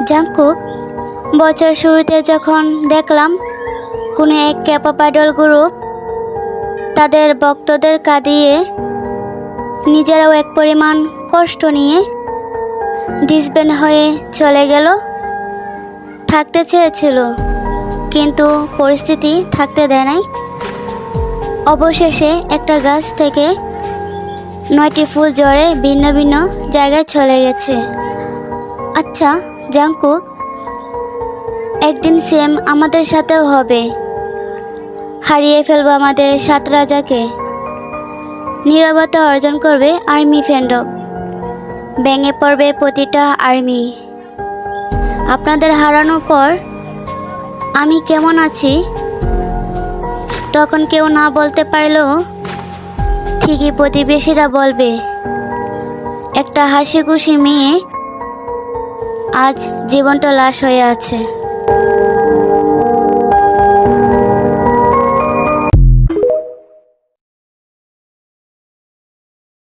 Jungkook বছর শুরুতে যখন দেখলাম কোনো এক ক্যাপঅপ আইডল গ্রুপ তাদের ভক্তদের কাঁদিয়ে নিজেরাও এক পরিমাণ কষ্ট নিয়ে ডিসব্যান্ড হয়ে চলে গেল, থাকতে চেয়েছিল কিন্তু পরিস্থিতি থাকতে দেয় নাই। অবশেষে একটা গাছ থেকে 9টি ফুল ঝরে ভিন্ন ভিন্ন জায়গায় চলে গেছে। আচ্ছা জাংকুক, একদিন সেম আমাদের সাথেও হবে। হারিয়ে ফেলবো আমাদের 7 রাজাকে, নীরবতা অর্জন করবে আর্মি ফ্যান্ডম, ভেঙে পড়বে প্রতিটা আর্মি। আপনাদের হারানোর পর আমি কেমন আছি তখন কেউ না বলতে পারলেও ঠিকই প্রতিবেশীরা বলবে। একটা হাসি খুশি মেয়ে আজ জীবনটা লাশ হয়ে আছে।